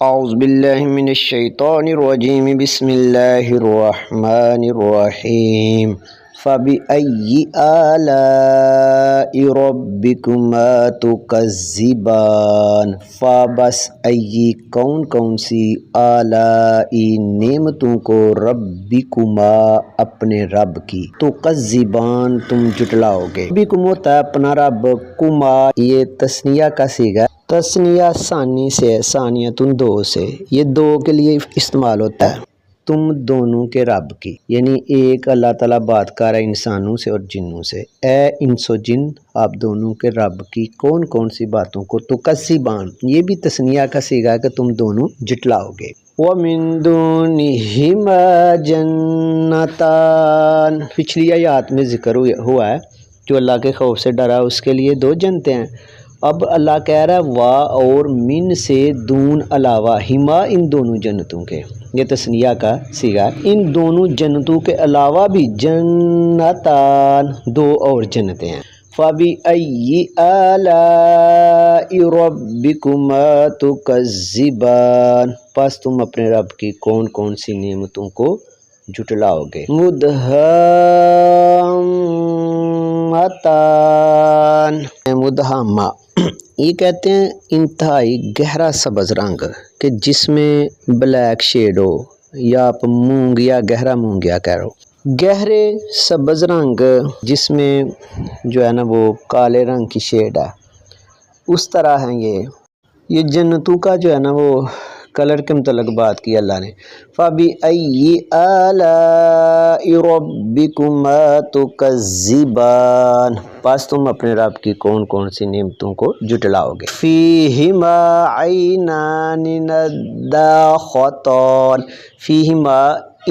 اعوذ باللہ من الشیطان الرجیم بسم اللہ الرحمن الرحیم فبأي آلاء ربكما تكذبان فبس ای کون سی آلائی نعمتوں کو ربکما اپنے رب کی تکذبان تم جٹلاؤ گے۔ ربکم ہوتا ہے اپنا رب، کما یہ تثنیہ کا صیغہ، تثنیہ ثانی سے، ثانیتن دو سے، یہ دو کے لیے استعمال ہوتا ہے، تم دونوں کے رب کی، یعنی ایک اللہ تعالیٰ بات کر رہا ہے انسانوں سے اور جنوں سے، اے انس و جن آپ دونوں کے رب کی کون سی باتوں کو تکذبان، یہ بھی تثنیہ کا صیغہ ہے کہ تم دونوں جٹلاؤ گے۔ وَمِن دُونِهِمَا جَنَّتَانِ پچھلی آیات میں ذکر ہوا ہے جو اللہ کے خوف سے ڈرا اس کے لیے دو جنتیں ہیں۔ اب اللہ کہہ رہا ہے وا اور من سے، دون علاوہ، ہما ان دونوں جنتوں کے، یہ تثنیہ کا صیغہ، ان دونوں جنتوں کے علاوہ بھی جنتان دو اور جنتیں ہیں۔ فَبِأَيِّ آلَاءِ رَبِّكُمَا تُكَذِّبَانِ پس تم اپنے رب کی کون سی نعمتوں کو جھٹلاؤ گے۔ مدہامہ یہ کہتے ہیں انتہائی گہرا سبز رنگ کہ جس میں بلیک شیڈ ہو، یا آپ مونگ یا گہرا مونگیا کہہ رہو، گہرے سبز رنگ جس میں جو ہے نا وہ کالے رنگ کی شیڈ ہے، اس طرح ہیں یہ جنتوں کا جو ہے نا وہ کلر کے متعلق بات کی اللہ نے۔ فَبِأَيِّ آلَاءِ رَبِّكُمَا تُكَذِّبَانِ پس تم اپنے رب کی کون سی نعمتوں کو جٹلاؤ گے۔ فِيهِمَا عَيْنَانِ نَضَّاخَتَانِ فِيهِمَا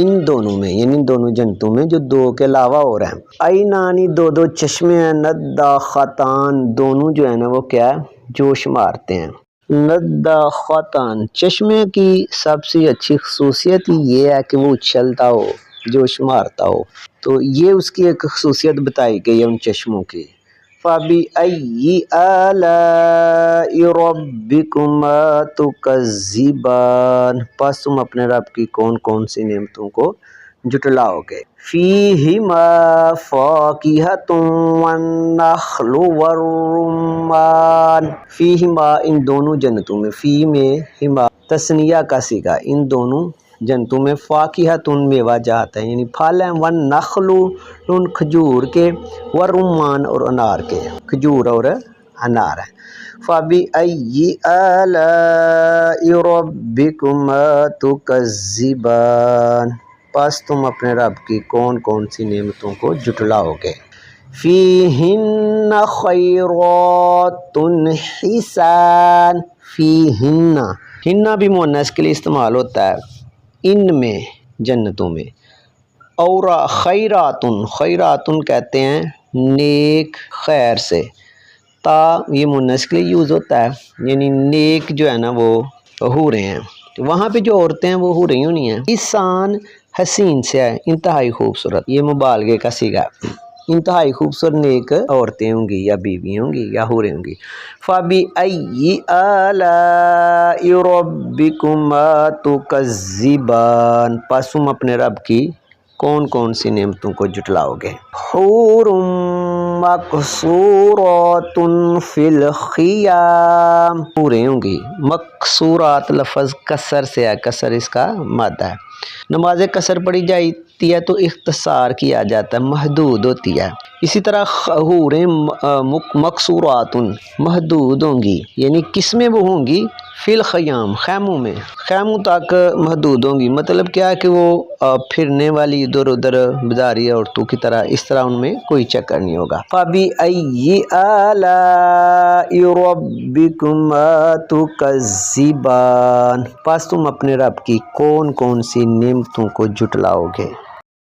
ان دونوں میں، یعنی ان دونوں جنتوں میں جو دو کے علاوہ اور ہیں، عینانی دو چشمے ہیں، نضاختان دونوں جو ہے نا وہ کیا ہے، جوش مارتے ہیں۔ نضاختان چشمے کی سب سے اچھی خصوصیت یہ ہے کہ وہ اچھلتا ہو، جوش مارتا ہو، تو یہ اس کی ایک خصوصیت بتائی گئی ہے ان چشموں کی۔ فَبِأَيِّ آلَاءِ رَبِّكُمَا تُكَذِّبَانِ پس تم اپنے رب کی کون سی نعمتوں کو جٹلاؤ گے۔ فِيهِمَا فَاكِهَةٌ وَالنَّخْلُ وَالرُّمَّانُ فِيهِمَا ان دونوں جنتوں میں، فی میں ہما تثنیہ کا صیغہ، ان دونوں جنتوں میں فاکہۃ میوہ جات ہے، یعنی پھل ہیں، والنخل ان کھجور کے، والرمان اور انار کے، کھجور اور انار ہیں۔ فَبِأَيِّ آلَاءِ رَبِّكُمَا تُكَذِّبَانِ پس تم اپنے رب کی کون سی نعمتوں کو جٹلاؤ گے۔ فِيهِنَّ خَيْرَاتٌ حِسَانٌ ہن بھی مؤنث کے لیے استعمال ہوتا ہے، ان میں جنتوں میں، اور خیراتن کہتے ہیں نیک، خیر سے، تا یہ مؤنث کے لیے یوز ہوتا ہے، یعنی نیک جو ہے نا وہ حوریں ہیں، وہاں پہ جو عورتیں ہیں وہ حوریں نہیں ہیں۔ حسان حسین سے ہے، انتہائی خوبصورت، یہ مبالغے کا صیغہ ہے، انتہائی خوبصورت نیک عورتیں ہوں گی یا بیوی ہوں گی یا حوریں ہوں گی۔ فَبِأَيِّ آلَاءِ رَبِّكُمَا تُكَذِّبَانِ پس تم اپنے رب کی کون سی نعمتوں کو جٹلاؤ گے۔ حور مقصورات فی الخیام حوریں ہوں گی، مقصورات لفظ کسر سے ہے، کسر اس کا مادہ ہے، نماز قصر پڑھی جاتی ہے تو اختصار کیا جاتا ہے، محدود ہوتی ہے، اسی طرح حوریں مقصورات محدود ہوں گی، یعنی کس میں وہ ہوں گی، فی الخیام خیموں میں، خیموں تک محدود ہوں گی، مطلب کیا ہے کہ وہ پھرنے والی ادھر ادھر بازاری عورتوں کی طرح، اس طرح ان میں کوئی چکر نہیں ہوگا۔ فَبِأَيِّ آلَاءِ رَبِّكُمَا تُكَذِّبَانِ پس تم اپنے رب کی کون سی نعمتوں کو جٹلاؤ گے۔